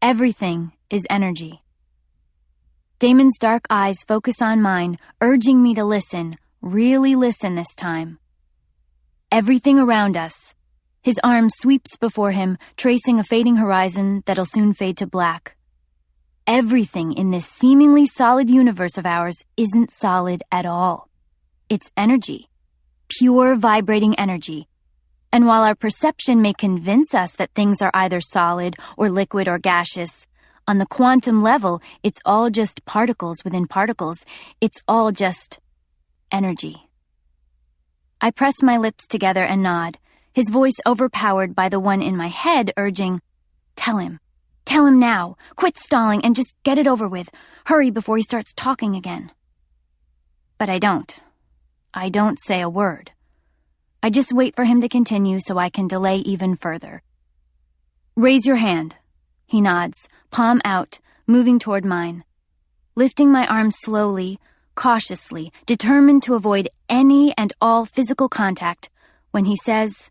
Everything is energy. Damon's dark eyes focus on mine, urging me to listen, really listen this time. Everything around us. His arm sweeps before him, tracing a fading horizon that'll soon fade to black. Everything in this seemingly solid universe of ours isn't solid at all. It's energy. Pure vibrating energy. And while our perception may convince us that things are either solid or liquid or gaseous, on the quantum level, it's all just particles within particles. It's all just energy. I press my lips together and nod, his voice overpowered by the one in my head urging, "Tell him. Tell him now. Quit stalling and just get it over with. Hurry before he starts talking again." But I don't. I don't say a word. I just wait for him to continue so I can delay even further. "Raise your hand." He nods, palm out, moving toward mine. Lifting my arm slowly, cautiously, determined to avoid any and all physical contact, when he says,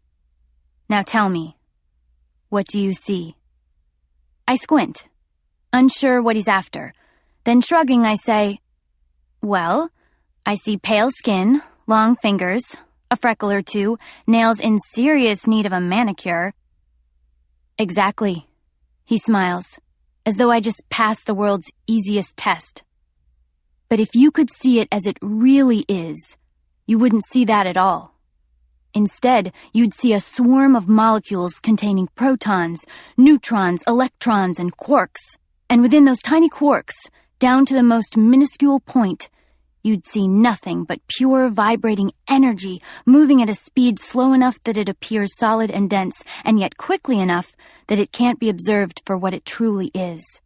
"Now tell me, what do you see?" I squint, unsure what he's after. Then shrugging, I say, "Well, I see pale skin, long fingers, a freckle or two, nails in serious need of a manicure." "Exactly." He smiles, as though I just passed the world's easiest test. "But if you could see it as it really is, you wouldn't see that at all. Instead, you'd see a swarm of molecules containing protons, neutrons, electrons, and quarks. And within those tiny quarks, down to the most minuscule point, you'd see nothing but pure vibrating energy moving at a speed slow enough that it appears solid and dense, and yet quickly enough that it can't be observed for what it truly is."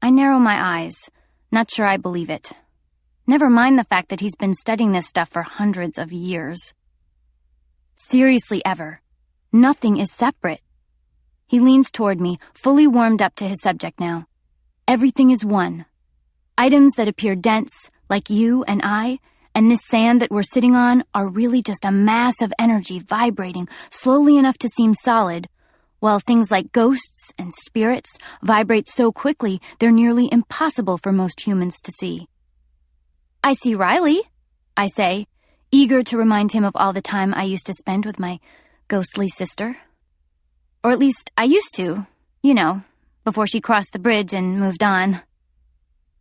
I narrow my eyes, not sure I believe it. Never mind the fact that he's been studying this stuff for hundreds of years. "Seriously, Ever, nothing is separate." He leans toward me, fully warmed up to his subject now. "Everything is one. Items that appear dense, like you and I, and this sand that we're sitting on, are really just a mass of energy vibrating slowly enough to seem solid, while things like ghosts and spirits vibrate so quickly they're nearly impossible for most humans to see." "I see Riley," I say, eager to remind him of all the time I used to spend with my ghostly sister. Or at least I used to, before she crossed the bridge and moved on.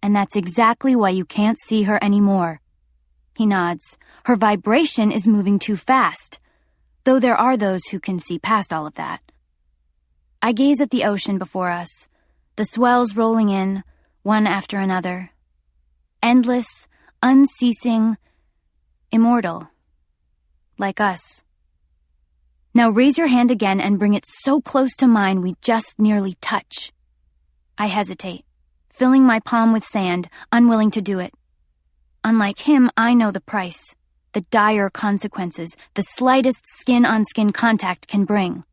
"And that's exactly why you can't see her anymore." He nods. "Her vibration is moving too fast, though there are those who can see past all of that." I gaze at the ocean before us, the swells rolling in, one after another. Endless, unceasing, immortal. Like us. "Now raise your hand again and bring it so close to mine we just nearly touch." I hesitate, filling my palm with sand, unwilling to do it. Unlike him, I know the price, the dire consequences the slightest skin-on-skin contact can bring,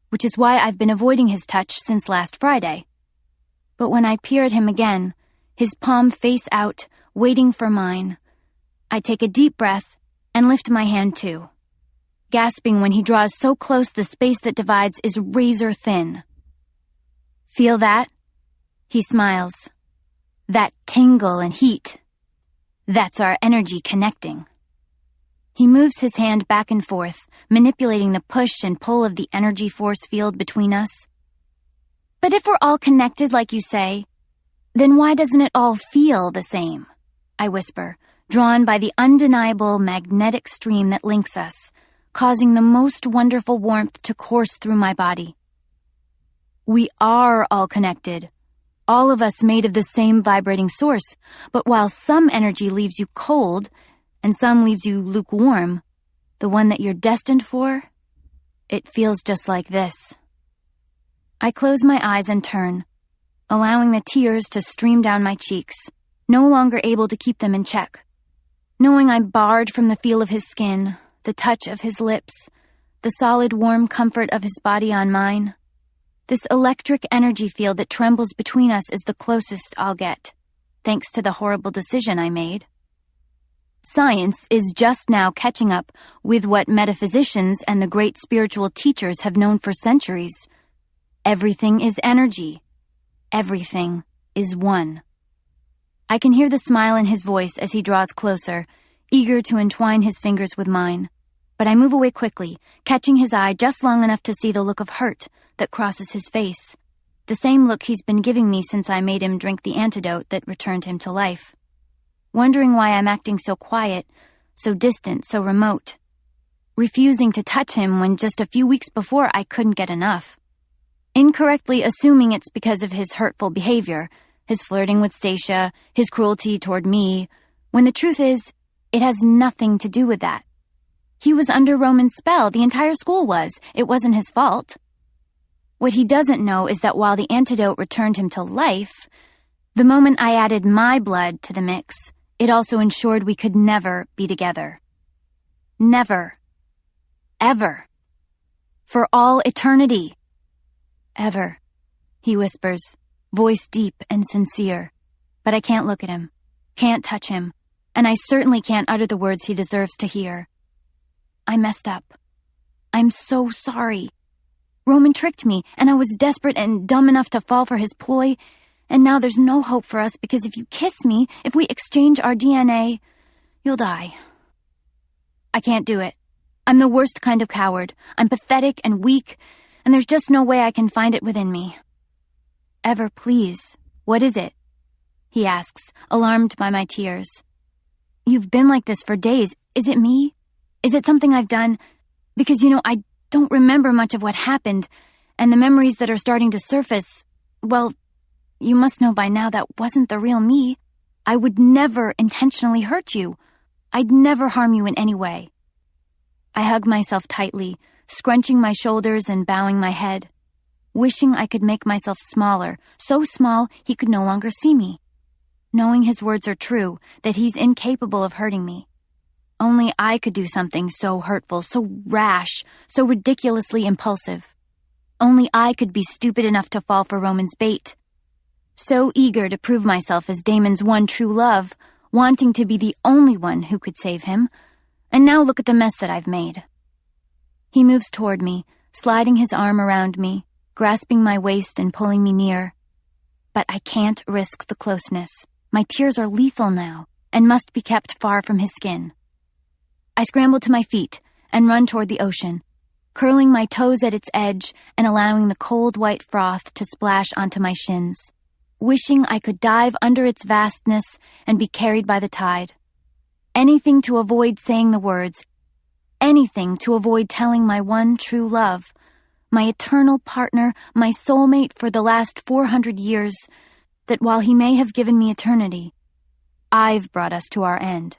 which is why I've been avoiding his touch since last Friday. But when I peer at him again, his palm face out, waiting for mine, I take a deep breath and lift my hand too, gasping when he draws so close the space that divides is razor thin. "Feel that?" He smiles. "That tingle and heat. That's our energy connecting." He moves his hand back and forth, manipulating the push and pull of the energy force field between us. "But if we're all connected like you say, then why doesn't it all feel the same?" I whisper, drawn by the undeniable magnetic stream that links us, causing the most wonderful warmth to course through my body. "We are all connected. All of us made of the same vibrating source, but while some energy leaves you cold and some leaves you lukewarm, the one that you're destined for, it feels just like this." I close my eyes and turn, allowing the tears to stream down my cheeks, no longer able to keep them in check. Knowing I'm barred from the feel of his skin, the touch of his lips, the solid warm comfort of his body on mine, this electric energy field that trembles between us is the closest I'll get, thanks to the horrible decision I made. Science is just now catching up with what metaphysicians and the great spiritual teachers have known for centuries. Everything is energy, everything is one. I can hear the smile in his voice as he draws closer, eager to entwine his fingers with mine. But I move away quickly, catching his eye just long enough to see the look of hurt that crosses his face. The same look he's been giving me since I made him drink the antidote that returned him to life. Wondering why I'm acting so quiet, so distant, so remote. Refusing to touch him when just a few weeks before I couldn't get enough. Incorrectly assuming it's because of his hurtful behavior, his flirting with Stacia, his cruelty toward me, when the truth is, it has nothing to do with that. He was under Roman's spell, the entire school was. It wasn't his fault. What he doesn't know is that while the antidote returned him to life, the moment I added my blood to the mix, it also ensured we could never be together. Never. Ever. For all eternity. Ever, he whispers, voice deep and sincere. But I can't look at him, can't touch him, and I certainly can't utter the words he deserves to hear. I messed up. I'm so sorry. Roman tricked me, and I was desperate and dumb enough to fall for his ploy, and now there's no hope for us because if you kiss me, if we exchange our DNA, you'll die. I can't do it. I'm the worst kind of coward. I'm pathetic and weak, and there's just no way I can find it within me. Ever, please, what is it? He asks, alarmed by my tears. You've been like this for days. Is it me? Is it something I've done? Because, I don't remember much of what happened, and the memories that are starting to surface, well, you must know by now that wasn't the real me. I would never intentionally hurt you. I'd never harm you in any way. I hug myself tightly, scrunching my shoulders and bowing my head, wishing I could make myself smaller, so small he could no longer see me. Knowing his words are true, that he's incapable of hurting me. Only I could do something so hurtful, so rash, so ridiculously impulsive. Only I could be stupid enough to fall for Roman's bait. So eager to prove myself as Damon's one true love, wanting to be the only one who could save him. And now look at the mess that I've made. He moves toward me, sliding his arm around me, grasping my waist and pulling me near. But I can't risk the closeness. My tears are lethal now, and must be kept far from his skin. I scramble to my feet and run toward the ocean, curling my toes at its edge and allowing the cold white froth to splash onto my shins, wishing I could dive under its vastness and be carried by the tide. Anything to avoid saying the words, anything to avoid telling my one true love, my eternal partner, my soulmate for the last 400 years, that while he may have given me eternity, I've brought us to our end.